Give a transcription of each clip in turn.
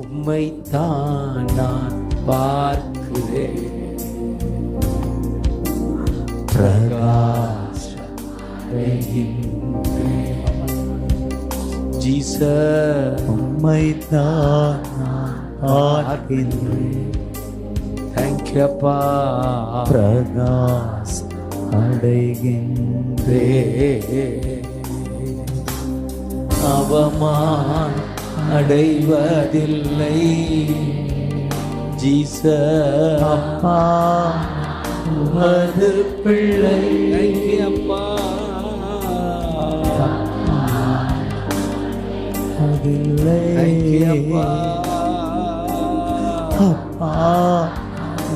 உம்மைத்தான் நான் பார்க்கிறேன். ஜீசஸ் உம்மைத்தான் நான் பார்க்கிறேன். தேங்க்யூ அப்பா. பிரகாஷ் அடைகின்றேன். அவமான் அடைவதில்லை ஜீசஸ் அப்பா உமது பிள்ளை. தேங்க்யூ அப்பா. அதில்லை தேங்க்யூ அப்பா. அப்பா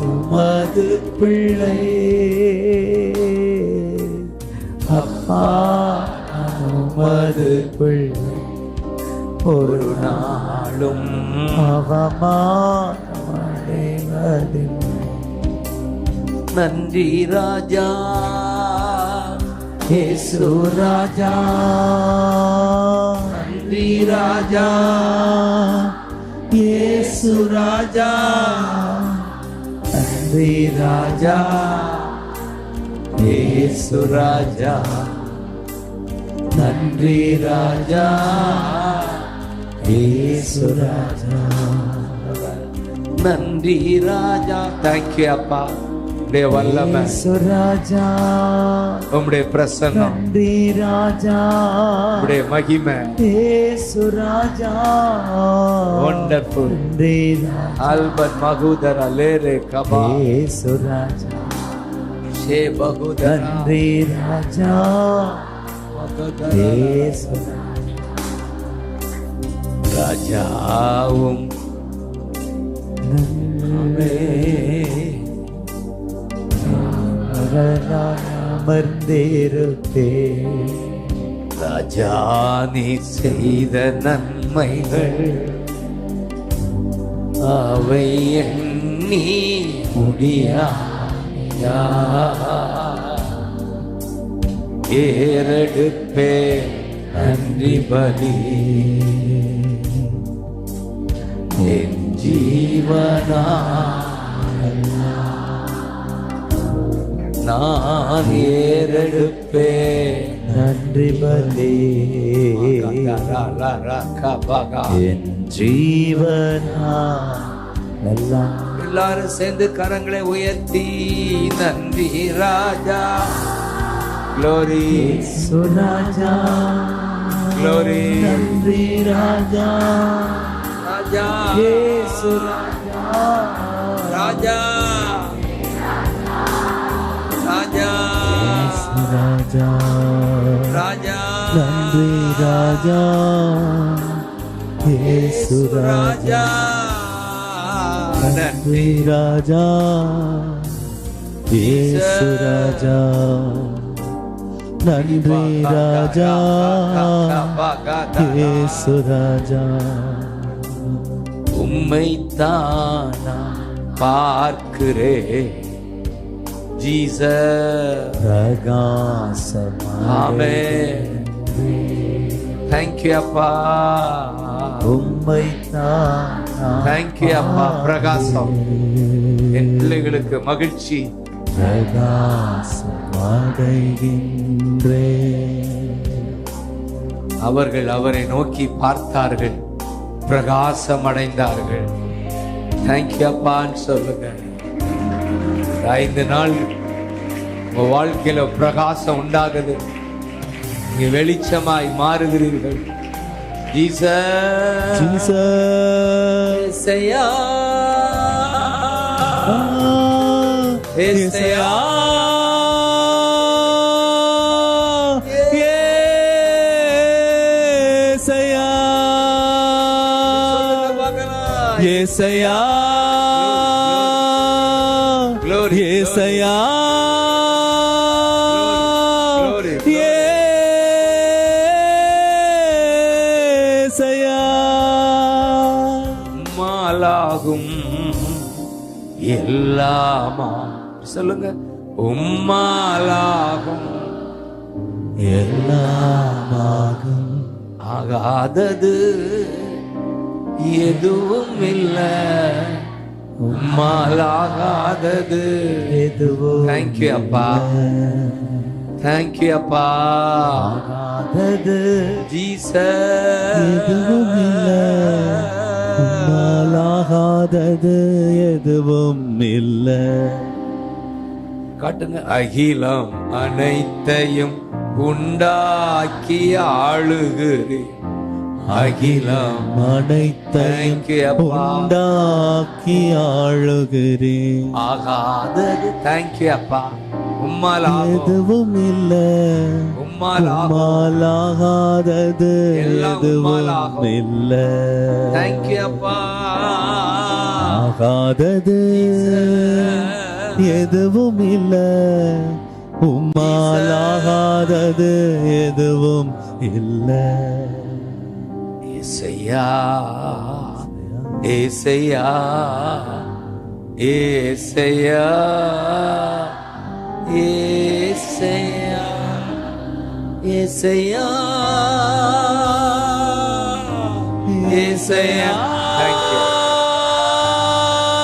உமது பிள்ளை. அப்பா உமது பிள்ளை. ஒரு நாளும் அவமானமடைவதில்லை. நன்றி ராஜா இயேசு ராஜா. நன்றி ராஜா இயேசு ராஜா. நன்றி ராஜா இயேசு ராஜா. நன்றி ராஜா இயேசு ராஜா. நன்றி ராஜா. தேங்க்யூ அப்பா. உடைய வல்லமை, இயேசு ராஜா. உம்முடைய பிரசன்னம், நன்றி ராஜா. உடைய மகிமை. இயேசு ராஜா. வண்டர்ஃபுல். நன்றி ராஜா. அல்பன் மகுதர லேரே கபா இயேசு ராஜா. ஷே பகுதர. நன்றி ராஜா இயேசு ராஜாவும் அமர்ந்திருப்பேன். ராஜா நீ செய்த நன்மைகள் அவை எண்ணி முடியா. ஏறெடுப்பே நன்றி பலி. என் ஜீவனா நான் ஏறெடுப்பே நன்றி பலி. என் ஜீவனா எல்லாம். எல்லாரும் சேர்ந்து கரங்களை உயர்த்தி நன்றி ராஜா. Glory, சுராஜா. glory, நன்றி ராஜா. ராஜா, இயேசு ராஜா. ராஜா, ராஜா, இயேசு ராஜா. ராஜா, நன்றி ராஜா. இயேசு ராஜா. நன்றி ராஜா. இயேசு ராஜா. நன்றி ராஜா. இயேசு ராஜா. உம்மைத்தான் நான் பார்க்கிறேன் ஜீசஸ். பிரகாசமாய். ஆமென். தேங்க்யூ அப்பா. உம்மைத்தான் தேங்க்யூ அப்பா. பிரகாசம் என் பிள்ளைகளுக்கு மகிழ்ச்சி. அவர்கள் அவரை நோக்கி பார்த்தார்கள், பிரகாசம் அடைந்தார்கள். தேங்க்யூ அப்பான்னு சொல்லுங்க. 5 நாள் உங்க வாழ்க்கையில பிரகாசம் உண்டாகுது. நீங்க வெளிச்சமாய் மாறுகிறீர்கள். ஜீசஸ், ஏசையா, ஏசையா, ஏசையா, ஏசையா, ஏசையா. உம்மாலாகும் எல்லாமா சொல்லுங்க. உம்மாலாகும் எல்லாமாகும் ஆகாதது எதுவும் இல்ல உம்மாலாகாதது எதுவும் தேங்க்யூ அப்பா தேங்க்யூ அப்பா ஆகாதது ஜீசஸ் எதுவும் இல்ல உம்மாலாகாதது எதுவும் இல்ல காட்டுங்க அகிலம் அனைத்தையும் உண்டாக்கி ஆளுகிறேன் அகிலம் அனைத்தையும் உண்டாக்கி ஆளுகிறேன் ஆகாதது தேங்க்யூ அப்பா உம்மாலாகும் எதுவும் இல்ல உம்மாலாகாதது எதுவும் இல்ல தேங்க்யூ அப்பா ஆகாதது எதுவும் இல்ல உம்மாலாகாதது எதுவும் இல்ல ஏசையா ஏசையா ஏசையா ஏசையா ஏசையா ஏசையா தேங்க்யூ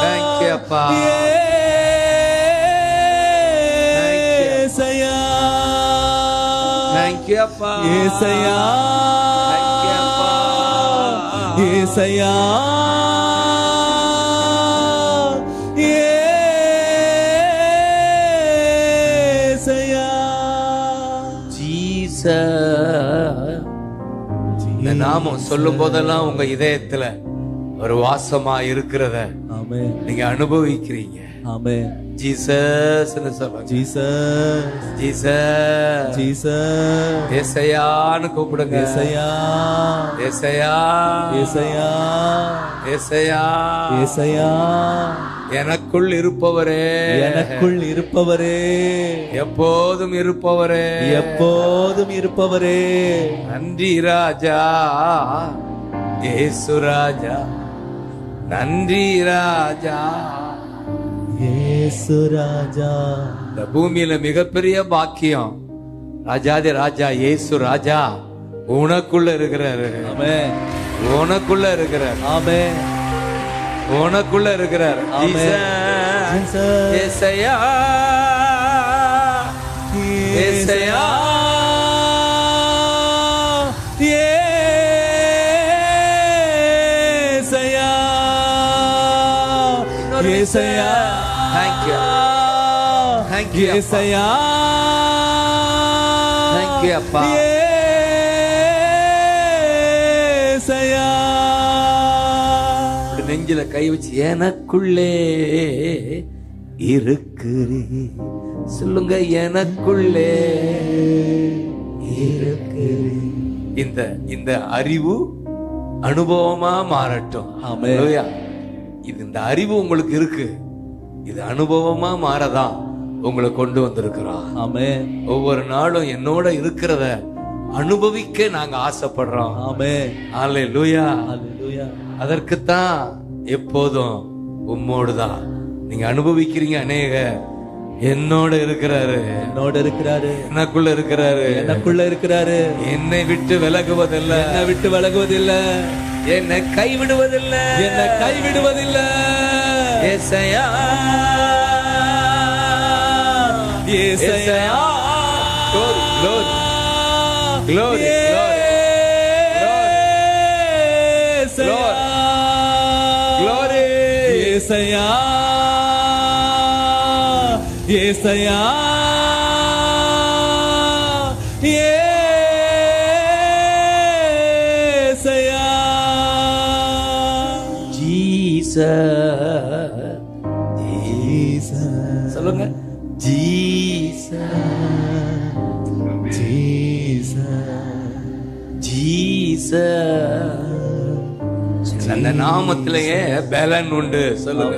தேங்க்யூ அப்பா ஏசையா தேங்க்யூ அப்பா ஏசையா ஏசையா ஏசையா ஜீசஸ் இந்த நாமம் சொல்லும் போதெல்லாம் உங்க இதயத்துல ஒரு வாசமா இருக்கிறத ஆமென் நீங்க அனுபவிக்கிறீங்க ஆமென் ஜீசஸ்னு சொல்லுங்க ஜீசஸ் ஜீசஸ் ஜீசஸ் ஏசையான்னு கூப்பிடுங்க ஏசையா ஏசையா ஏசையா ஏசையா ஏசையா எனக்குள் இருப்பவரே எனக்குள் இருப்பவரே எப்போதும் இருப்பவரே எப்போதும் இருப்பவரே நன்றி ராஜா ஏசு ராஜா நன்றி ராஜா ஏசு ராஜா இந்த பூமியில மிகப்பெரிய பாக்கியம் ராஜாதி ராஜா ஏசு ராஜா உனக்குள்ள இருக்கிறாரு ஆமென் உனக்குள்ள இருக்கிறார் ஆமென் உனக்குள்ள இருக்கிறார் Jesus Yesaiya Yesaiya Yesaiya Thank you. Thank you, Appa. Yesaiya Thank you, Appa. ஏசையா நெஞ்சில கை வச்சு எனக்குள்ளே இருக்கிறே சொல்லுங்க எனக்குள்ளே இருக்கிறே இந்த அறிவு அனுபவமா மாறட்டும். ஆமென். ஹல்லேலூயா. இது இந்த அறிவு உங்களுக்கு இருக்கு, இது அனுபவமா மாறதான் உங்களை கொண்டு வந்திருக்கிறோம். ஆமென். ஒவ்வொரு நாளும் என்னோட இருக்கிறத அனுபவிக்க நாங்க ஆசைப்படுறோம். ஆமென். ஹல்லேலூயா. ஹல்லேலூயா. அதற்குத்தான் எப்போதும் உம்மோடுதான் நீங்க அனுபவிக்கிறீங்க. அநேக என்னோட இருக்கிறாரு, என்னோட இருக்கிறாரு, எனக்குள்ள இருக்கிறாரு, எனக்குள்ள இருக்கிறாரு. என்னை விட்டு விலகுவதில்லை, என்னை விட்டு விலகுவதில்லை, என்னை கைவிடுவதில்லை, என்னை கைவிடுவதில்லை. ஏசையா ஏசையா glory glory glory glory ஏசையா ஏசையா ஏசையா ஜீசஸ் ஜீசஸ் சொல்லுங்க ஜீசஸ் ஜீசஸ். அந்த நாமத்திலேயே பலன் உண்டு. சொல்லுங்க,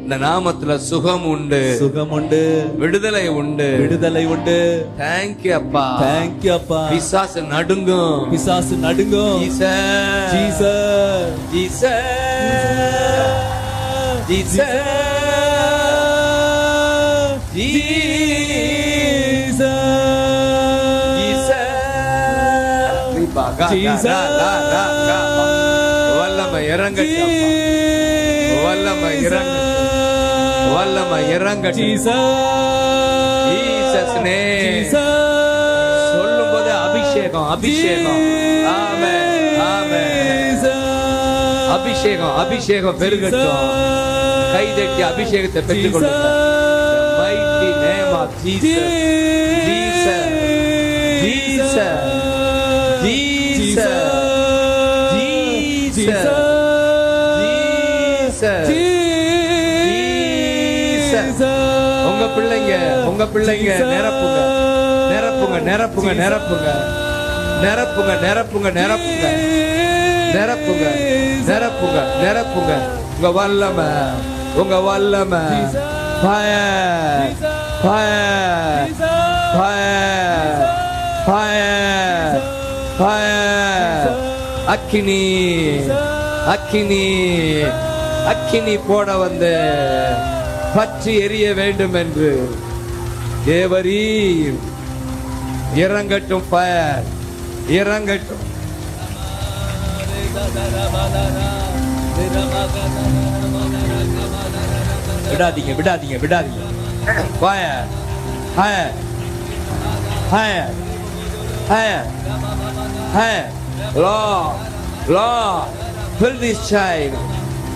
இந்த நாமத்துல சுகம் உண்டு, சுகம் உண்டு, விடுதலை உண்டு, விடுதலை உண்டு. தேங்க்யூ அப்பா, தேங்க்யூ அப்பா. பிசாசு நடுங்கும், பிசாசு நடுங்கும். ஜீசஸ் ஜீசஸ் ஜீசஸ் ஜீசஸ் இறங்கட்டும். வல்லமை இறங்கட்டும். வல்லமை இறங்கட்டும். Jesus name. சொல்லும் போது அபிஷேகம், அபிஷேகம். ஆமென், ஆமென். அபிஷேகம், அபிஷேகம் பெருகட்டும். கைதட்டி அபிஷேகத்தை பெற்றுக்கொள்ளுங்க. mighty name of Jesus. Jesus, Jesus, Jesus, Jesus, Jesus. உங்க பிள்ளைங்க, உங்க பிள்ளைங்க நிரப்புங்க, நிரப்புங்க, நிரப்புங்க, நிரப்புங்க, நிரப்புங்க, நிரப்புங்க, நிரப்புங்க, நிரப்புங்க, நிரப்புங்க, நிரப்புங்க. உங்க வல்லமை, உங்க வல்லமை. Fire, fire, fire, fire, fire. அக்கினி, அக்கினி, அக்கினி போட வந்து பற்றி எரிய வேண்டும் என்று தேவரீர் இறங்கட்டும். ஃபயர் இறங்கட்டும். விடாதீங்க, விடாதீங்க, விடாதீங்க. Fire, fire, fire, fire, fire. Lord, Lord, fill this child,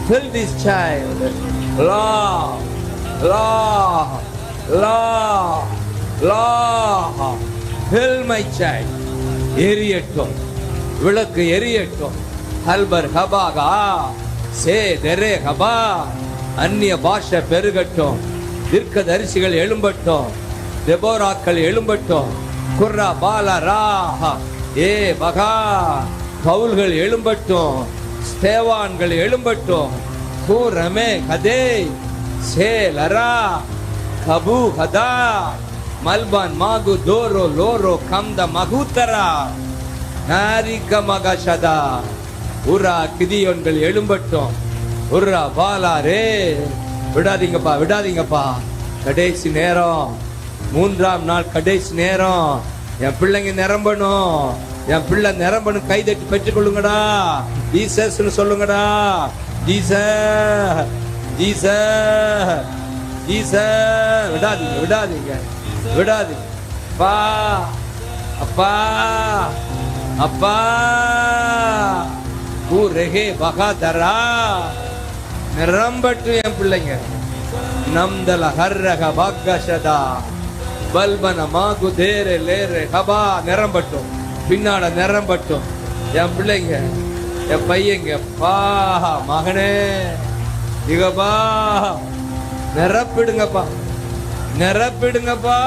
fill this child. Lord, Lord, Lord, Lord, fill my child. எரியட்டும், விளக்கு எரியட்டும். ஹல்பர் ஹபாகா சே தெரே ஹபா. அந்நிய பாஷை பெருகட்டும். தீர்க்கதரிசிகள் எழும்பட்டும். தெபோராக்கள் எழும்பட்டும். குர்ரா பாலா ராஹா ஏ மகா. பவுல்கள் எழும்பட்டும். ஸ்தேவான்கள் எழும்பட்டும். கூரமே கதே சே லரா கபு ஹதா மல்பான் மாகு தோரோ லோரோ கம்த மகுத்தரா நாரிக மகஷதா. உரா கிதியோன்கள் எழும்பட்டும். உர்ரா பாலா ரே. விடாதீங்கப்பா, விடாதீங்கப்பா. கடைசி நேரம், 3ஆம் நாள் கடைசி நேரம். என் பிள்ளைங்க நிரம்பணும், என் பிள்ளை நிரம்பணும். கைதட்டி பெற்றுக்கொள்ளுங்கடா. ஜீசஸ் சொல்லுங்கடா. Jesus, Jesus, Jesus. விடாதீங்க, விடாதீங்க, விடாதீங்க. அப்பா, அப்பா, அப்பா. ஊரகே பகாதரா. நிரம்பட்டும் என் பிள்ளைங்க. நம்தல ஹர்ரக பாகஷதா பல்பன மாகு தேரே லேரே ஹபா. நிரம்பட்டும், பின்னால நிரம்பட்டும் என் பிள்ளைங்க, என் பையங்க. பா மகனே இகபா. நிரப்பிடுங்கப்பா, நிரப்பிடுங்கப்பா.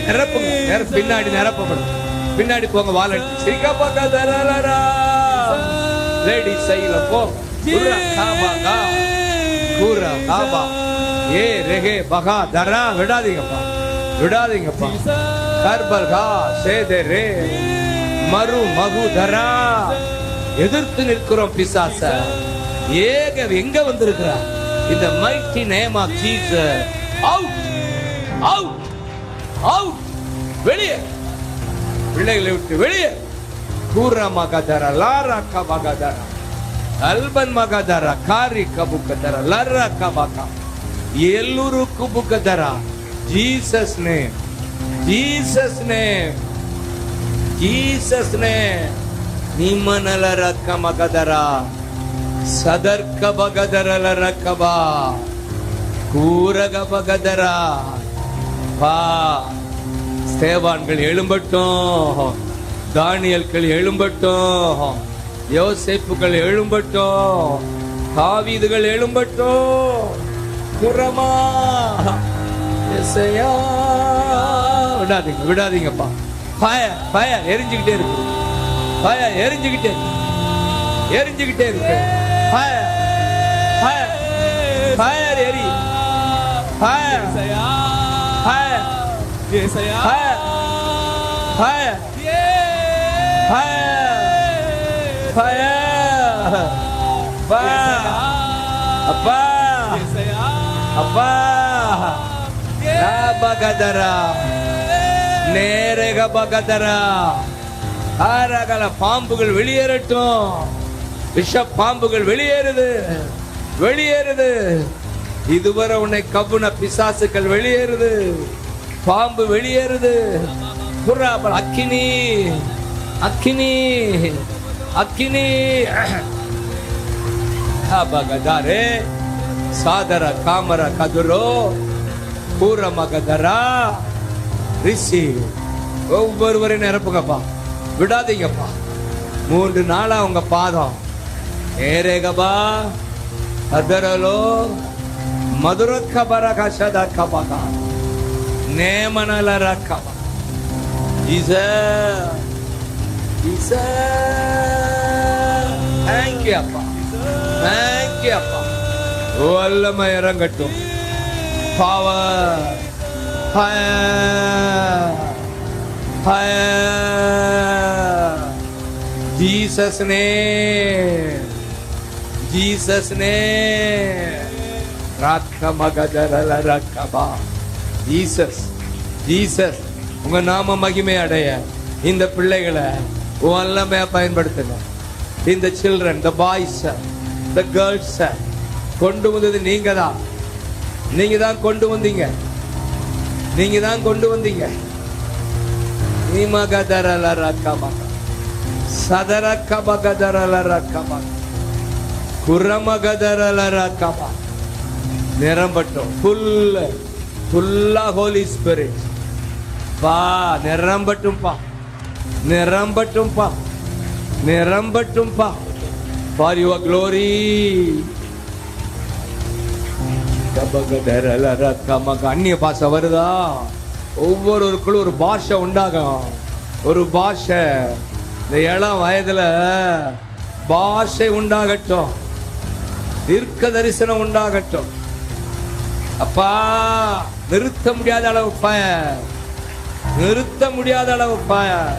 நிரப்புங்க, பின்னாடி நிரப்பப்படும். பின்னாடி போங்க. வாழ லேடி சைல போ. ஏ ரெகே பகா தரா. விடாதீங்கப்பா, விடாதீங்கப்பா. கர்பல் கா சேதே ரே மரு மகு தரா. எதிர்த்து நிற்கிறோம் பிசாச. ஏக எங்க வந்திருக்கிறா? இந்த mighty name of Jesus. Out, out, out. வெளியே, பிள்ளைகளை விட்டு வெளியே. கூரா மகதரா லாரா கபகதரா அல்பன் மகதரா காரி கபுகதரா லரா கபகா எல்லூரு குபுகதரா. Jesus name, Jesus name, Jesus name. நிமனல ரக்க மகதரா சதர்க்க பகதரல ரக்கபா கூரக பகதரா. பா ஸ்தேவான்கள் எழும்பட்டும். தானியல்கள் எழும்பட்டும். யோசேப்புகள் எழும்பட்டும். தாவீதுகள் எழும்பட்டும். குரமா எசையா. விடாதீங்க, விடாதீங்கப்பா. ஃபயர், ஃபயர் எரிஞ்சுக்கிட்டே இருக்கு. ஃபயர் எரிஞ்சுக்கிட்டே, எரிஞ்சுக்கிட்டே இருக்கு. ஃபயர், ஃபயர், ஃபயர் எரி. Fire, fire, fire, fire, fire, fire. அப்பா, அப்பா, பகதரா நேரக பகதரா ஆரகல பாம்புகள் வெளியேறட்டும். விஷ பாம்புகள் வெளியேறுது, வெளியேறுது. இதுவரை உன்னை கவ்வுன பிசாசுகள் வெளியேறுது, பாம்பு வெளியேறுது. அக்கினி அக்கினி அக்கினி பகதாரே சாதர காமர கதுரோ பூர மகதரா ரிஷி. ஒவ்வொருவரையும் நிரப்புங்கப்பா, விடாதீங்கப்பா. 3 நாளா உங்க பாதம் ஏரேகபா அதரலோ மதுர கபர கஷத கபகா நேமனல ரக்கபா தேங்க்யூ அப்பா, தேங்க்யூ அப்பா. வல்லமை இறங்கட்டும். Power Jesus name, Jesus name. Rakamagadara rakaba. Jesus, Jesus. உங்க நாம மகிமை அடைய இந்த பிள்ளைகளை வல்லமையா பயன்படுத்துங்க. இந்த children, the boys, the girls கொண்டு வந்தது நீங்க தான். நீங்க தான் கொண்டு வந்தீங்க, நீங்க தான் கொண்டு வந்தீங்க. நிமகதரல ரக்கபா சதரக்கபகதரல ரக்கபா குரமகதரல ரக்கபா. நிரம்பட்டும். ஃபுல்லா ஹோலி ஸ்பிரிட் பா, நிரம்பட்டும்பா, நிரம்பட்டும்பா, நிரம்பட்டும்பா. For your glory. அந்நிய பாஷை வருதா? ஒவ்வொருவருக்குள்ள ஒரு பாஷை உண்டாகும், ஒரு பாஷை. இந்த இளம் வயதுல பாஷை உண்டாகட்டும், தீர்க்க தரிசனம் உண்டாகட்டும். அப்பா நிறுத்த முடியாத அளவு பயர், நிறுத்த முடியாத அளவு பயர்.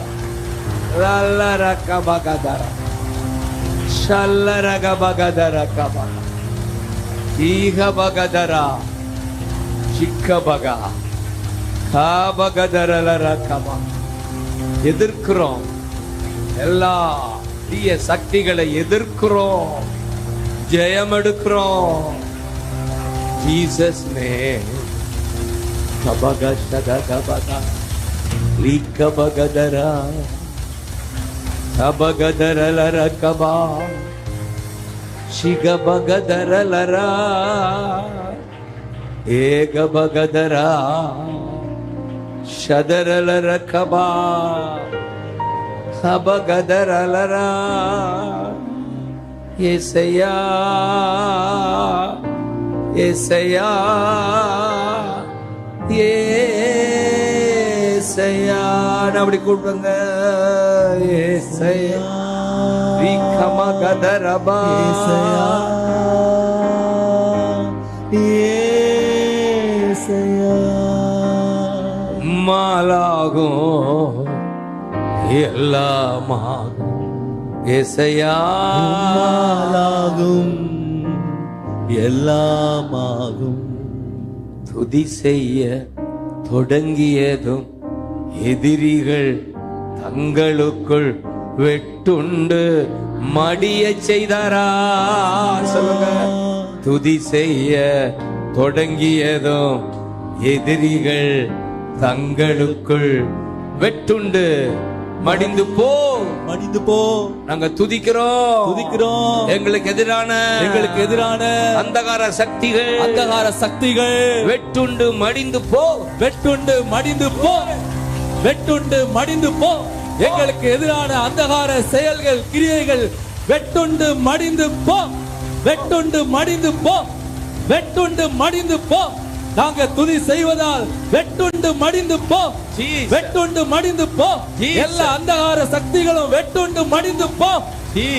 எதிர்க்கிறோம், எல்லா தீய சக்திகளை எதிர்க்கிறோம், ஜெயம் எடுக்கிறோம். Jesus name. கபக சத கபக லீகபகதரா கபகதரலர கபா ಶಿಗಬಗದರಲರ ಏಗಬಗದರ ಶದರಲರ ಕಬಾ ಹಬಗದರಲರ ಏಸಯ್ಯಾ ಏಸಯ್ಯಾ ஏசையா. அப்படி கூப்பிடுங்க. ஏசையா ரீகமகதரபா ஏசையா ஏசையா. மாலாகும் எல்லாமாகும் ஏசையா, மாலாகும் எல்லாமாகும். துதி செய்ய தொடங்கியதும் எதிரிகள் தங்களுக்குள் வெட்டுண்டு மடிய செய்தாரா? சொல்லுங்க. துதி செய்ய தொடங்கியதும் எதிரிகள் தங்களுக்குள் வெட்டுண்டு மடிந்து போ, மடிந்து போ. நாங்க துதிக்கிறோம், துதிக்கிறோம். எங்களுக்கு எதிரான அந்தகார சக்திகள் வெட்டுண்டு மடிந்து போ, வெட்டுண்டு மடிந்து போ, வெட்டுண்டு மடிந்து போ. எங்களுக்கு எதிரான அந்தகார செயல்கள், கிரியைகள் வெட்டுண்டு மடிந்து போ, வெட்டுண்டு மடிந்து போ, வெட்டுண்டு மடிந்து போ. நாங்க துதி செய்வதால் வெட்டுண்டு மடிந்து போ, வெட்டுண்டு மடிந்து போ. எல்லா அந்தகார சக்திகளும் வெட்டுண்டு மடிந்து போ,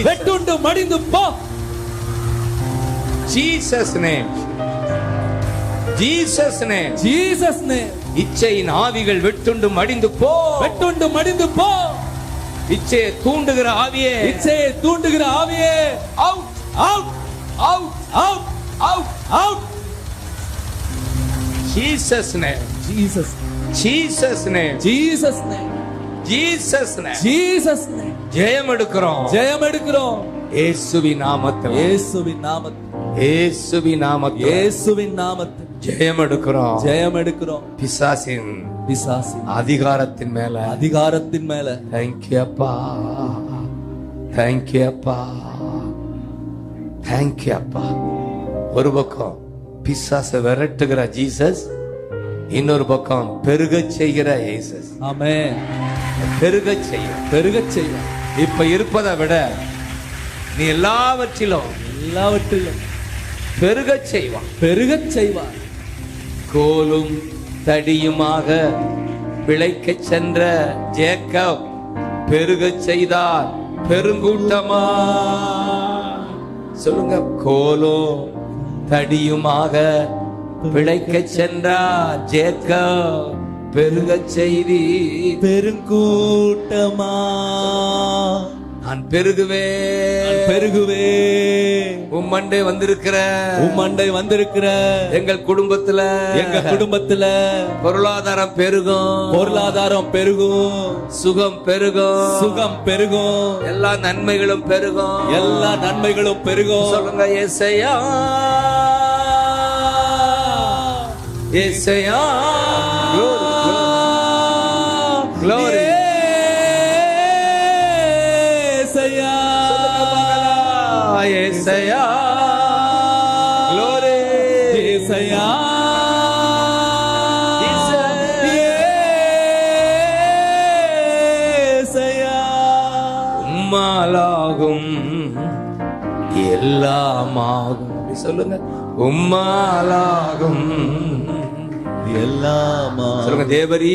வெட்டுண்டு மடிந்து போ. Jesus name, Jesus name, Jesus name. இச்சையின் ஆவிகள் வெட்டுண்டு மடிந்து போ, வெட்டுண்டு மடிந்து போ. இச்சையை தூண்டுகிற ஆவியே, இச்சையை தூண்டுகிற ஆவியே, out out out out out out. Jesus name. Jesus. Jesus name. Jesus name. Jesus name. Jesus name. ஜெயம் எடுக்கிறோம். ஜெயம் எடுக்கிறோம். இயேசுவின் நாமத்தில். இயேசுவின் நாமத்தில். இயேசுவின் நாமத்தில். இயேசுவின் நாமத்தில். ஜெயம் எடுக்கிறோம். ஜெயம் எடுக்கிறோம். பிசாசின் அதிகாரத்தின் மேல Thank you அப்பா. Thank you அப்பா. Thank you அப்பா. ஒரு பக்கம் பிசாசை விரட்டுகிற ஜீசஸ், இன்னொரு பக்கம் பெருகச் செய்கிற இயேசஸ். ஆமென். பெருகச் செய்ய இப்ப இருப்பதை விட நீ எல்லாவற்றிலும் பெருகச் செய்வான். கோலும் தடியுமாக பிழைக்கச் சென்ற ஜேக்கப் பெருகச் செய்தார் பெருங்கூட்டமா. சொல்லுங்க, கோலும் தடியுமாக பிழைக்கச் சென்றார் ஜேக்கப் பெருகச் செய்தி பெருங்கூட்டமா. நான் பெருகுவேன். உம்மண்டை வந்திருக்கிற எங்கள் குடும்பத்துல பொருளாதாரம் பெருகும், சுகம் பெருகும், எல்லா நன்மைகளும் பெருகும். சொல்லுங்க, ஏசையா ஏசையா. Glory. ஏசையா. Glory. ஏசையா. உம்மாலாகும் எல்லாமாகும். சொல்லுங்க, உம்மாலாகும் எல்லாமா. சொல்லுங்க, தேவரீ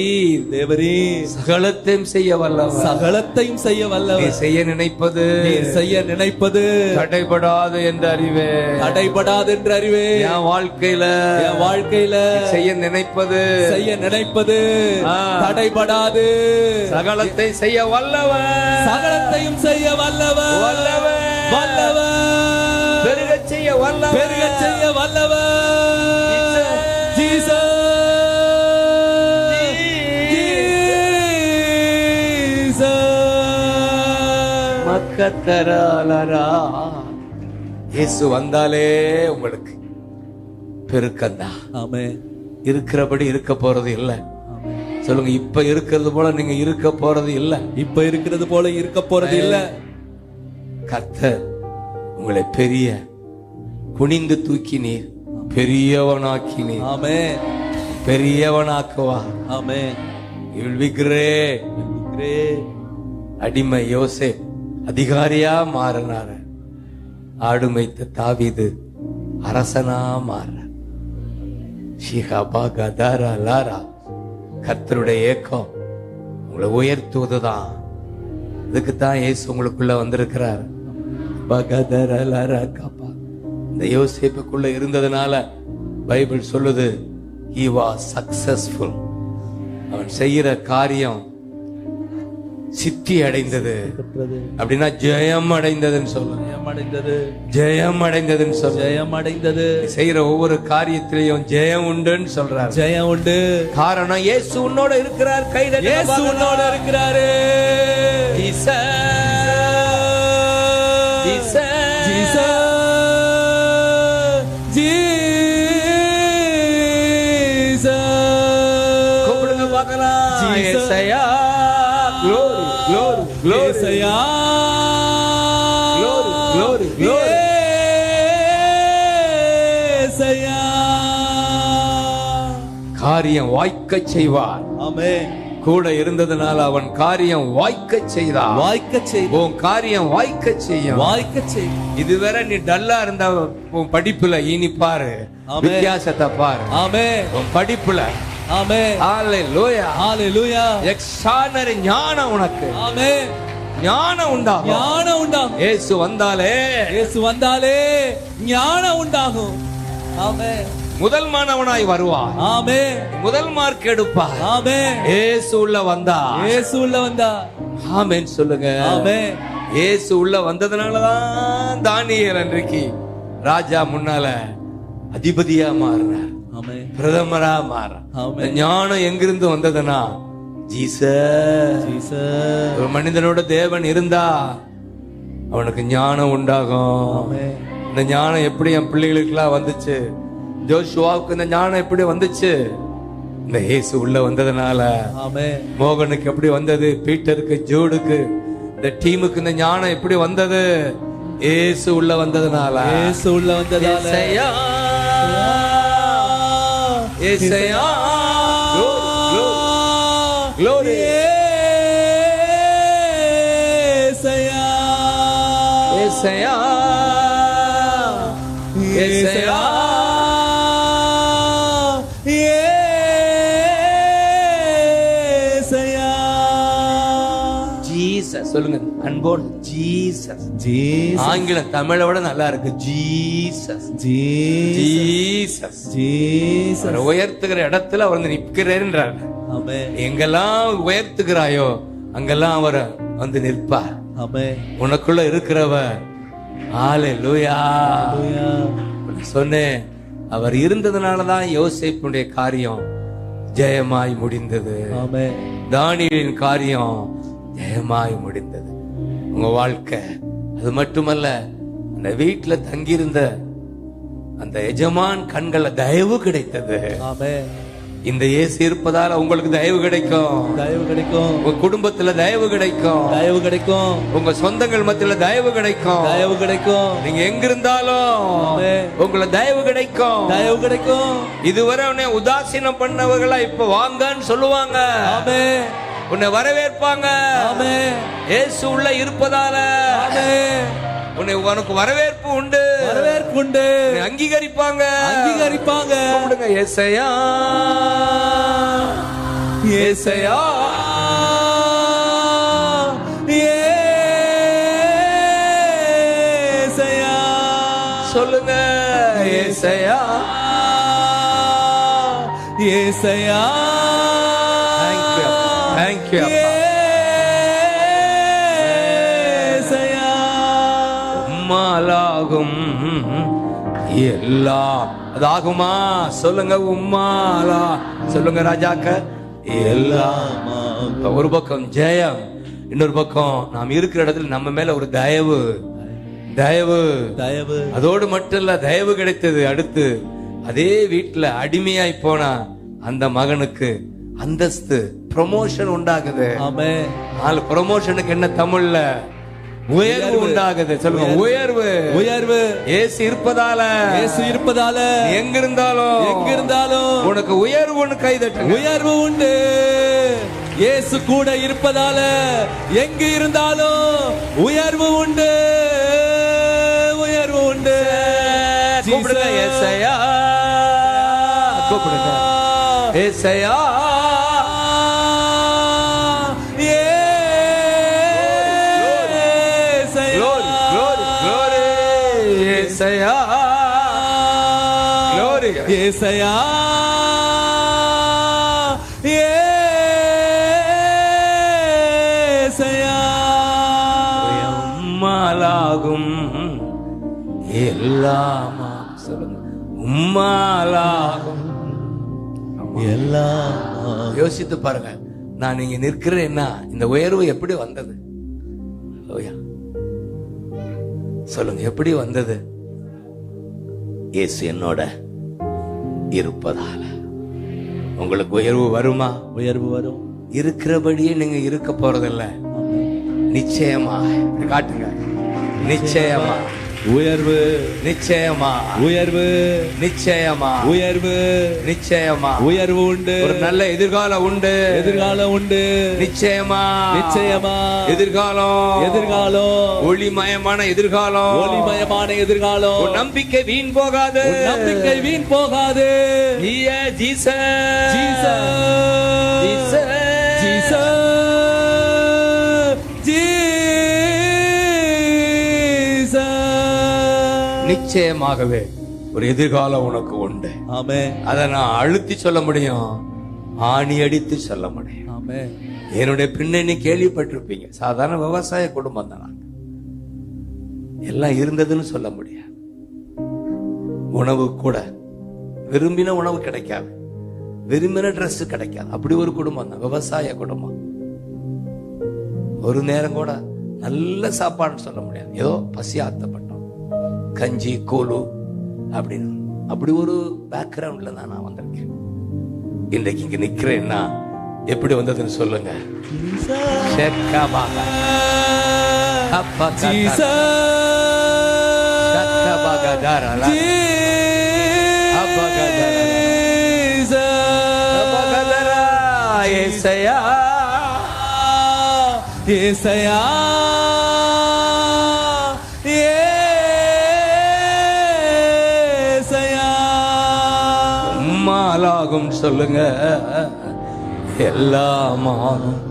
சகலத்தையும் செய்ய வல்லவர். நீ செய்ய நினைப்பது தடைபடாது என்று அறிவே. என் வாழ்க்கையில செய்ய நினைப்பது தடைபடாது. சகலத்தையும் செய்ய வல்லவர். பெருகச் செய்ய வல்லவர். இயேசு வந்தாலே உங்களுக்கு பெருக்கந்தான். ஆமென். இருக்கிறபடி இருக்க போறது இல்ல. சொல்லுங்க, இப்ப இருக்கிறது போல நீங்க இருக்க போறது இல்ல. கர்த்தர் உங்களை குனிந்து தூக்கினீர், பெரியவனாக்கினீர். ஆமென். பெரியவனாக்குவார். ஆமென். You will be great. அடிமை யோசேப் அதிகாரியா மாறினார். ஆடு மேய்த்த தாவீது அரசனா மாற. கர்த்தருடைய ஏக்கம் உங்களை உயர்த்துவதுதான். இதுக்குத்தான் இயேசு உங்களுக்குள்ள வந்திருக்கிறார். இந்த யோசேப்புக்குள்ள இருந்ததுனால பைபிள் சொல்லுது, he was successful. அவன் செய்யற காரியம் சித்தி அடைந்தது. அப்படின்னா ஜெயம் அடைந்ததுன்னு சொல்லுங்க. ஜெயம் அடைந்தது. செய்யற ஒவ்வொரு காரியத்திலையும் ஜெயம் உண்டுன்னு சொல்றார். ஜெயம் உண்டு. காரணம், இயேசு உன்னோட இருக்கிறார். இயேசு உன்னோட இருக்கிறாரு. கூப்பிடுங்க பார்க்கலாம். ஏசையா. Glory. காரியம் வாய்க்கச் செய்வார். ஆமென். கூட இருந்ததுனால அவன் காரியம் வாய்க்கச் செய்தார். உன் காரியம் வாய்க்கச் செய்யும். இதுவரை நீ டல்லா இருந்த உன் படிப்புல இனி பாரு, வித்தியாசத்தை பாரு. ஆமென். உன் படிப்புல. ஆமென். ஹalleluya. எக்ஸ்ட்ரானரி ஞானம் உனக்கு. ஆமென். ஞானம் உண்டாகும். இயேசு வந்தாலே ஞானம் உண்டாகும். ஆமென். முதல் மாணவனாய் வருவார். ஆமென். முதல் மார்க் எடுப்பார். ஆமென். இயேசு உள்ள வந்தா. ஆமென் சொல்லுங்க. ஆமென். இயேசு உள்ள வந்ததுனாலதான் தானியேல் அன்றைக்கு ராஜா முன்னால அதிபதியா மாறினார். ஆமென். பிரதமரா மாற. ஆமென். ஞானம் எங்கிருந்து வந்ததுன்னா ஜீசஸ். ஜீசஸ். ஒரு மனிதனோட தேவன் இருந்தா அவனுக்கு ஞானம் உண்டாகும். ஆமென். இந்த ஞானம் எப்படி என் பிள்ளைகளுக்கெல்லாம் வந்துச்சு? ஜோஷுவாவுக்கு இந்த ஞானம் எப்படி வந்துச்சு? இந்த இயேசு உள்ள வந்ததுனால. ஆமென். மோகனுக்கு எப்படி வந்தது? பீட்டருக்கு, ஜூடுக்கு, இந்த டீமுக்கு இந்த ஞானம் எப்படி வந்தது? இயேசு உள்ள வந்ததுனால. இயேசு உள்ள வந்ததால. ஏசையா, ஏசையா, glory, ஏசையா, ஏசையா, ஏசையா, ஏசையா. ஜீசஸ் சொல்லுங்க அன்போடு. ஜீசஸ். ஜீசஸ். ஆங்கிலம் தமிழை விட நல்லா இருக்கு. Jesus, Jesus. ஜீசஸ். அவரை உயர்த்துகிற இடத்துல அவர் வந்து நிற்கிறேன்றார். ஆமென். எங்கெல்லாம் உயர்த்துகிறாயோ அங்கெல்லாம் அவர் வந்து நிற்பார். ஆமென். உனக்குள்ள இருக்கிறவர். ஹalleluya. சொன்னேன், அவர் இருந்ததுனாலதான் யோசேப்புடைய காரியம் ஜெயமாய் முடிந்தது. ஆமென். தானியேலின் காரியம் ஜெயமாய் முடிந்தது. உங்க வாழ்க்கை அது மட்டுமல்ல, அந்த வீட்டுல தங்கியிருந்த அந்த எஜமான் கண்கள தயவு கிடைத்தது. ஆமென். இந்த இயேசு இருப்பதால உங்களுக்கு தயவு கிடைக்கும். தயவு கிடைக்கும். உங்க குடும்பத்துல தயவு கிடைக்கும். தயவு கிடைக்கும். உங்க சொந்தங்கள் மத்தியில தயவு கிடைக்கும். தயவு கிடைக்கும். நீங்க எங்க இருந்தாலும் ஆமென். உங்களை தயவு கிடைக்கும். தயவு கிடைக்கும். இதுவரை உன்னை உதாசீனம் பண்ணவங்களா இப்ப வாங்கன்னு சொல்லுவாங்க. ஆமென். உன்னை வரவேற்பாங்க. ஆமென். இயேசு உள்ள இருப்பதால. ஆமென். உனக்கு வரவேற்பு உண்டு. வரவேற்பு உண்டு. உன்னை அங்கீகரிப்பாங்க. அங்கீகரிப்பாங்க. கூப்பிடுங்க, ஏசையா, ஏசையா, ஏசையா. சொல்லுங்க, ஏசையா, ஏசையா. Thank you, thank you, அப்பா. ஏசையா. உம்மாலாகும் எல்லாம் அதாகுமா? சொல்லுங்க, உம்மாலா. சொல்லுங்க ராஜாக்க, எல்லாம். ஒரு பக்கம் ஜெயம், இன்னொரு பக்கம் நாம் இருக்கிற இடத்துல நம்ம மேல ஒரு தயவு. தயவு, தயவு. அதோடு மட்டும் இல்ல, தயவு கிடைத்தது. அடுத்து அதே வீட்டுல அடிமையாய் போனா அந்த மகனுக்கு அந்தஸ்து, ப்ரமோஷன் உண்டாகுது. ஆமென். நாலு ப்ரமோஷனுக்கு என்ன தமிழ்ல? உயர்வு உண்டாகுது. சொல்லுங்க, உயர்வு. உயர்வு. இயேசு இருப்பதால. இயேசு இருப்பதால எங்க இருந்தாலும் உனக்கு உயர்வுன்னு கைதட்டுங்க. உயர்வு உண்டு. இயேசு கூட இருப்பதால எங்கு இருந்தாலும் உயர்வு உண்டு. உயர்வு உண்டு. கூப்பிடுங்க, ஏசையா. கூப்பிடுங்க, ஏசையா. ஏசையா, glory, ஏசையா. ஏசையா. உம்மாலாகும் எல்லாமா? சொல்லுங்க, உம்மாலாகும் எல்லாம். யோசித்து பாருங்க. நான் இங்க நிற்கிறேன்னா இந்த உயர்வு எப்படி வந்தது? சொல்லுங்க, எப்படி வந்தது? இயேசு என்னோட இருப்பதால. உங்களுக்கு உயர்வு வருமா? உயர்வு வரும். இருக்கிறபடியே நீங்க இருக்க போறதில்ல. நிச்சயமா காட்டுங்க. நிச்சயமா உயர்வு. நிச்சயமா உயர்வு. நிச்சயமா உயர்வு. நிச்சயமா உயர்வு உண்டு. ஒரு நல்ல எதிர்காலம் உண்டு. எதிர்காலம் உண்டு. நிச்சயமா நிச்சயமா எதிர்காலம். எதிர்காலம். ஒளிமயமான எதிர்காலம். ஒளிமயமான எதிர்காலம். உன் நம்பிக்கை வீண் போகாது. உன் நம்பிக்கை வீண் போகாது. ஜீசஸ், ஜீசஸ், ஜீசஸ், ஜீசஸ், நிச்சயமாகவே ஒரு எதிர்காலம் உனக்கு உண்டு. ஆமென். அதை நான் அழுத்தி சொல்ல முடியும், ஆணி அடித்து சொல்ல முடியும். ஆமென். என்னுடைய பின்னணி கேள்விப்பட்டிருப்பீங்க. சாதாரண விவசாய குடும்பம் தான். எல்லாம் இருந்ததுன்னு சொல்ல முடியாது. உணவு கூட விரும்பின உணவு கிடைக்காது, விரும்பின ட்ரெஸ் கிடைக்காது. அப்படி ஒரு குடும்பம் தான், விவசாய குடும்பம். ஒரு நேரம் கூட நல்ல சாப்பாடுன்னு சொல்ல முடியாது. ஏதோ பசி ஆத்தப்பட்டோம், கஞ்சி கூழு அப்படின்னு. அப்படி ஒரு பேக்ரவுண்ட்ல தான் நான் வந்திருக்கேன். இன்றைக்கு இங்க நிக்கிறேன்னா எப்படி வந்ததுன்னு சொல்லுங்க. ஏசையா ஏசையா ஏசையா உம்மாலாகும் சொல்லுங்க, எல்லாமாகும்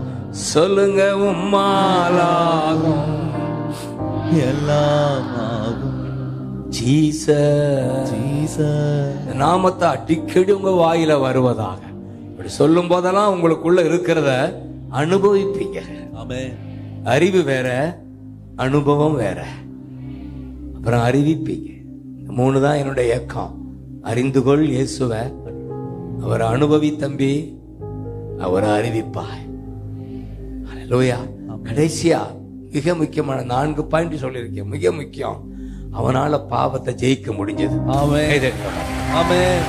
சொல்லுங்க. உம்மாலாகும் எல்லாமாகும். ஜீசஸ், ஜீசஸ் நாமத்தை அடிக்கடி உங்க வாயில வருவதாக. இப்படி சொல்லும் போதெல்லாம் உங்களுக்குள்ள இருக்கிறத அனுபவிப்பீங்க. ஆமென். அறிவு வேற, அனுபவம் வேற, அப்புறம் அறிவிப்பீங்க. 3 தான் என்னுடைய இயக்கம். அறிந்துகொள் இயேசுவை, அவர் அனுபவி தம்பி, அவர் அறிவிப்பாய். அல்லேலூயா. கடைசியா மிக முக்கியமான 4 பாயிண்ட் சொல்லியிருக்கேன். மிக முக்கியம், அவனால பாவத்தை ஜெயிக்க முடிஞ்சது. ஆமென். ஆமென்.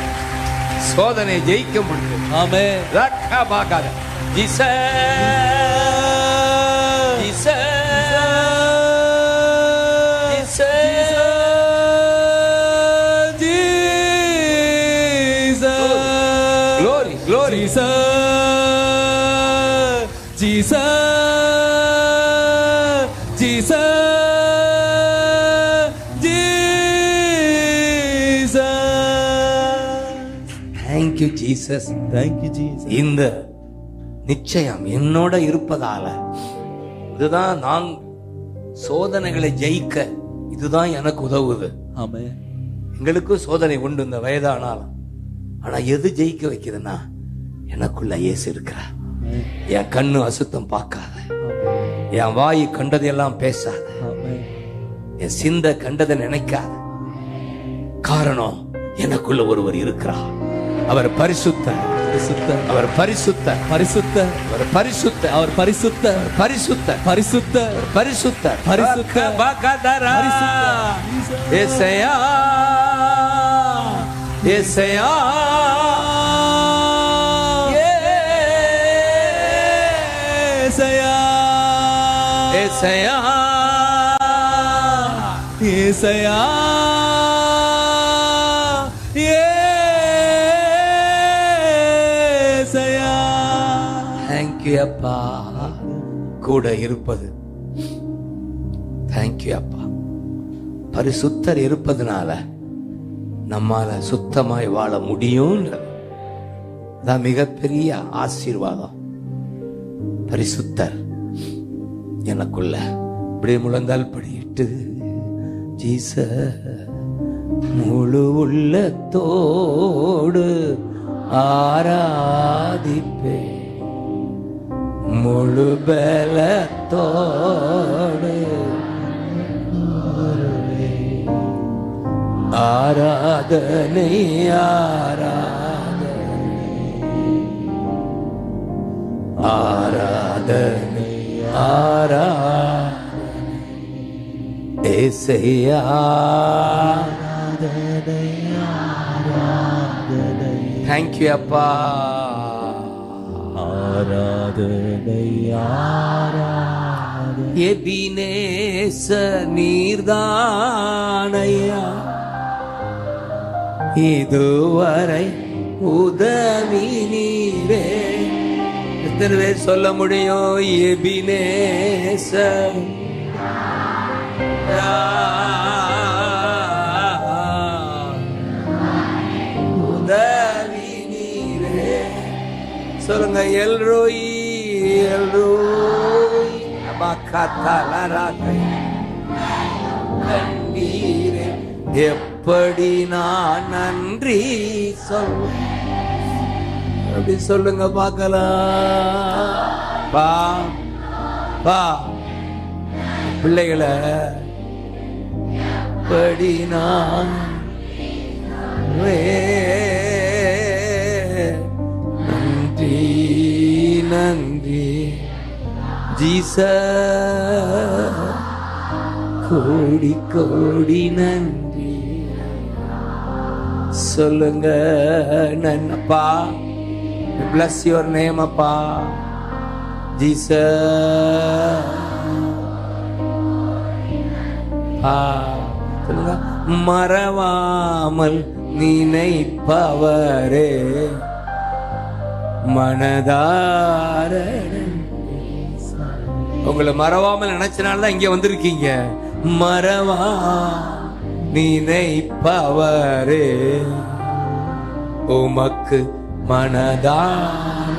சோதனை ஜெயிக்க முடிஞ்சது. ஆமென். ரக்கா பாகாத Thank you Jesus. Thank you Jesus. இந்த நிச்சயம் என்னோட இருப்பதால, இதுதான் நான் சோதனைகளை ஜெயிக்க, இதுதான் எனக்கு உதவுது. ஆமென். எங்களுக்கும் சோதனை உண்டு இந்த வயதானாலும். ஆனா எது ஜெயிக்க வைக்குதுன்னா, எனக்குள்ள இயேசு இருக்கிறார். என் கண்ணு அசுத்தம் பார்க்காத, என் வாய் கண்டதையெல்லாம் பேசாத, என் சிந்தை கண்டதை நினைக்காத. காரணம், எனக்குள்ள ஒருவர் இருக்கிறார். அவர் பரிசுத்தர், அவர் பரிசுத்தர், பரிசுத்தர், அவர் பரிசுத்தர், அவர் பரிசுத்தர், பரிசுத்தர், பரிசுத்தர், பரிசுத்தர், பரிசுத்தர், பகதரா ஏசையா ஏசையா ஏசையா ஏசையா ஏசையா ஏசையா. தேங்க்யூ அப்பா, கூட இருப்பது. தேங்க்யூ அப்பா. பரிசுத்தர் இருப்பதனால நம்மால சுத்தமாய் வாழ முடியும்ன்றது தான் மிகப்பெரிய ஆசீர்வாதம். பரிசுத்தர் எனக்குள்ள இப்படியே முழந்தால் படிட்டு, ஜீசஸ் முழு உள்ளத்தோடு ஆராதிப்பே, முழு பலத்தோடு ஆராதனை ஆராதனை ஆராதனை ஏசையா. தேங்க்யூ அப்பா. ஆராதனை ஆராதனை. எபினேச நீர்தானையா, இதுவரை உதவி நீரே. எத்தனை பேர் சொல்ல முடியும்? எபினேச உதவி நீரே. சொல்லுங்க, எல்ரோய் எல்ரோய் கண்ணீரே. எப்படி நான் நன்றி சொல், அப்படி சொல்லுங்க பார்க்கலாம். பா பா பிள்ளைகளை எப்படி நான் நன்றி ஜீசஸ், கோடி கோடி நன்றி. சொல்லுங்க நன்னப்பா, bless your name அப்பா ஜீசஸ். சொல்லுங்க மறவாமல் நினைப்பவரே மனதார. உங்களை மறவாமல் நினைச்சனால்தான் இங்க வந்திருக்கீங்க. மறவா நினைப்பவரே உமக்கு மனதார.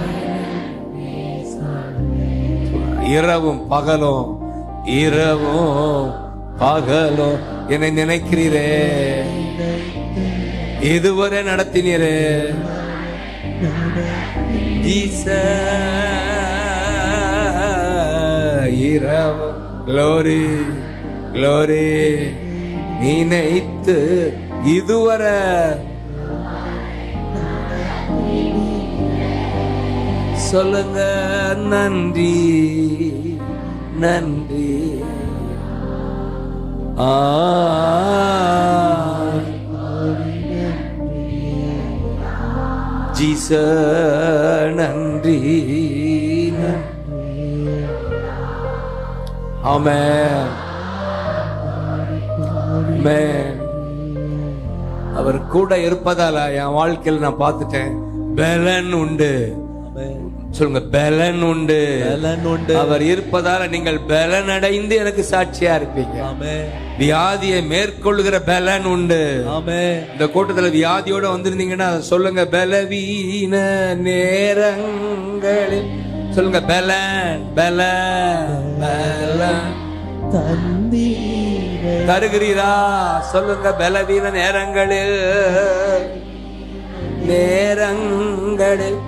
இரவும் பகலும் இரவும் பகலும் என்னை நினைக்கிறீரே, இதுவரை நடத்தினீரே இரவு. க்ளோரி க்ளோரி நினைத்து இதுவரை சொல்லுங்க நன்றி நன்றி. ஜீசஸ் நன்றி. ஆமென் ஆமென். அவர் கூட இருப்பதால என் வாழ்க்கையில் நான் பார்த்துட்டேன், பலன் உண்டு. சொல்லுங்க பலன் உண்டு. அவர் இருப்பதால நீங்கள் பலன் அடைந்து எனக்கு சாட்சியா இருப்பீங்க. வியாதியை மேற்கொள்ளுகிற பலன் உண்டு. இந்த கூட்டத்துல வியாதியோட வந்திருந்தீங்கன்னா சொல்லுங்க, பலவீன நேரங்களில் சொல்லுங்க பலன் பலன் பலன் தருகிறீரா. சொல்லுங்க பலவீன நேரங்களில் நேரங்களில்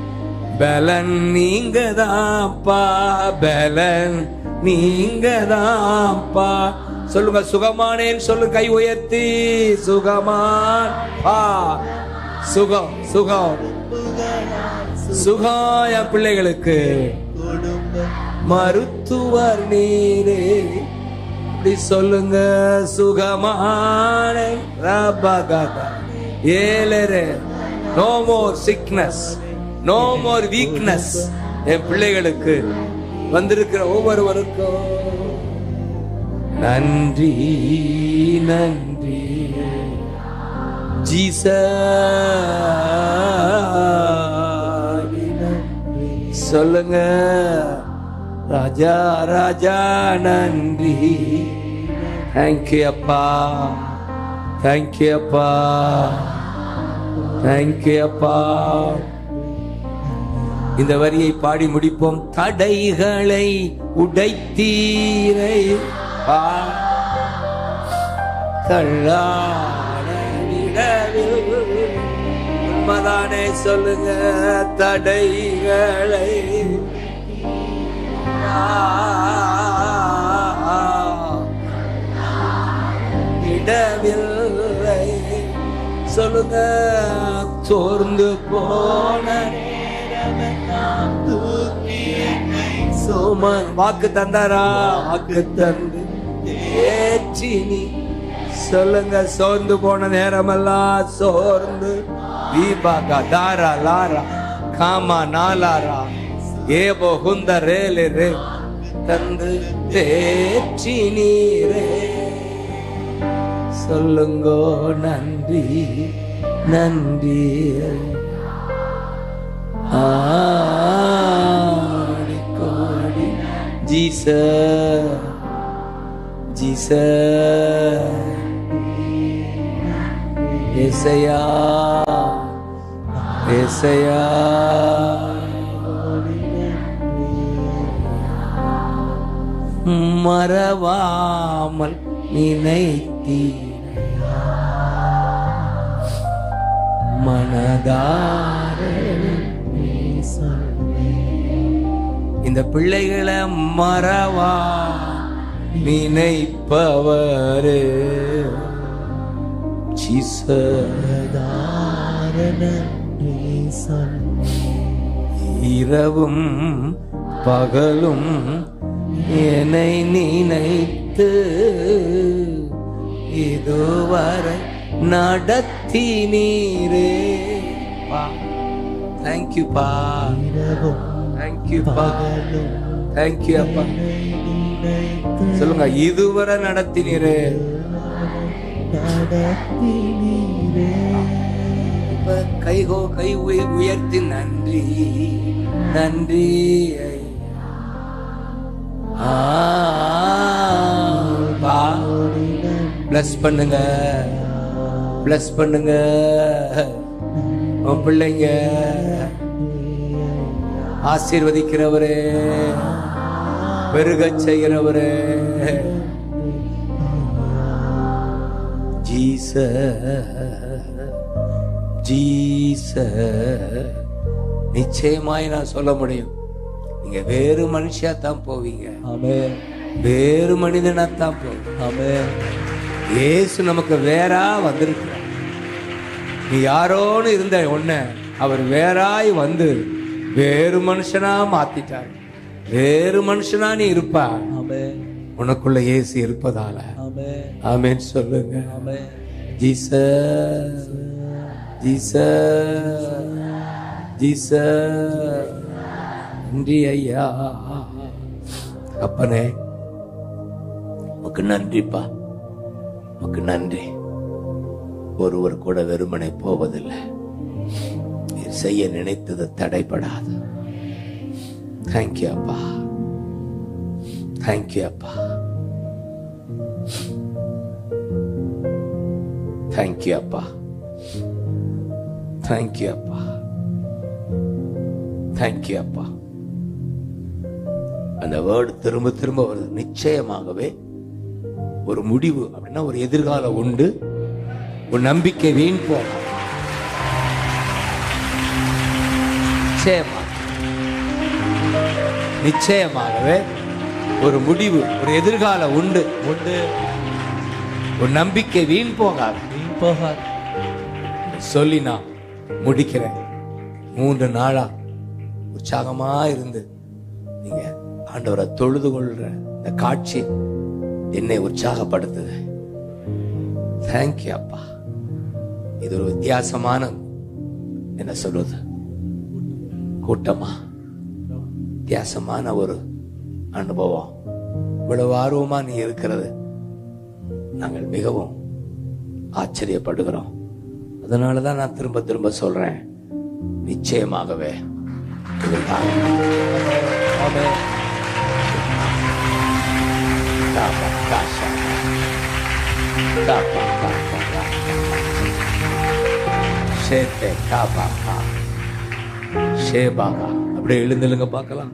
பலன் நீங்கதாப்பா, பலன் நீங்கதாப்பா. சொல்லுங்க சுகமானேன். சொல்லுங்க கை உயர்த்தி, சுகமான் பா. சுகம் சுகம் சுகம் என் பிள்ளைகளுக்கு. மருத்துவர் நீரே, அப்படி சொல்லுங்க சுகமான ஏழரை. No more sickness, no more weakness. என் பிள்ளைகளுக்கு வந்திருக்கிற ஒவ்வொருவருக்கும் நன்றி நன்றி ஜீசஸ். சொல்லுங்க ராஜா ராஜா நன்றி. தேங்க்யூ அப்பா, தேங்க்யூ அப்பா, தேங்க்யூ அப்பா. இந்த வரியை பாடி முடிப்போம். தடைகளை உடைத்தீரை உண்மைதானே. சொல்லுங்க தடைகளை இடவில்லை. சொல்லுங்க சோர்ந்து போன வாக்கு தந்தாரா, வாக்கு தந்து ஏற்றினி. சொல்லுங்க சோர்ந்து போன நேரமெல்லாம் சோர்ந்து தீபாகா தாரா லாரா காமா நாலாரா ஏபோ ஹுந்த ரேலே ரே தந்து தேற்றி நீரே. சொல்லுங்கோ நன்றி நன்றி. ஜீசஸ் ஜீசஸ் ஏசையா ஏசையா. மறவாமல் நினைத்தீ மனதார. இந்த பிள்ளைகளை மறவா நினைப்பவரே இரவும் பகலும் என்னை நினைத்து இதுவரை நடத்தினீரே. தேங்க்யூ பா, தேங்க்யூ பா, தேங்க்யூ அப்பா. சொல்லுங்க, இதுவரை நடத்தினீரே. கை உயர்த்தி நன்றி நன்றி. பிளஸ் பண்ணுங்க, பிளஸ் பண்ணுங்க உன் பிள்ளைங்க. ஆசீர்வதிக்கிறவரே, பெருகச் செய்கிறவரே. ஜீசஸ், நிச்சயமாய் நான் சொல்ல முடியும், நீங்க வேறு மனுஷியா தான் போவீங்க. ஆமென். வேறு மனிதனா தான் போவீங்க. ஆமென். இயேசு நமக்கு வேறா வந்திருக்கிறார். நீ யாரோன்னு இருந்த ஒன்ன அவர் வேறாய் வந்து வேறு மனுஷனா மாத்திட்டார். வேறு மனுஷனா நீ இருப்பா. ஆமென். உனக்குள்ள இயேசு இருப்பதால. ஆமென். ஆமென் சொல்லுங்க. ஆமென். Jesus, Jesus, Jesus. நன்றி ஐயா. அப்பனே உனக்கு நன்றிப்பா, உனக்கு நன்றி. ஒருவர் கூட வெறுமனை போவதில்லை. செய்ய நினைத்தது தடைபடாது. தேங்க்யூ அப்பா, தேங்க்யூ அப்பா, தேங்க்யூ அப்பா, தேங்க்யூ அப்பா, தேங்க்யூ அப்பா. அந்த வேர்டு திரும்ப திரும்ப வருது. நிச்சயமாகவே ஒரு முடிவு அப்படின்னா ஒரு எதிர்காலம் உண்டு. ஒரு நம்பிக்கை வீண் போகும். நிச்சயமாகவே ஒரு முடிவு, ஒரு எதிர்காலம் உண்டு. ஒரு நம்பிக்கை வீண் போகாது. சொல்லி நான் முடிக்கிறேன். 3 நாளா உற்சாகமா இருந்து நீங்க ஆண்டவரை தொழுது கொள்ற இந்த காட்சி என்னை உற்சாகப்படுத்துது. தேங்க்யூ அப்பா. இது ஒரு வித்தியாசமான என்ன சொல்றது கூட்டமா, வித்தியாசமான ஒரு அனுபவம். இவ்வளவு ஆர்வமா நீ இருக்கிறது நாங்கள் மிகவும் ஆச்சரியப்படுகிறோம். அதனாலதான் நான் திரும்ப திரும்ப சொல்றேன், நிச்சயமாகவே அப்படியே எழுந்துலுங்க பார்க்கலாம்.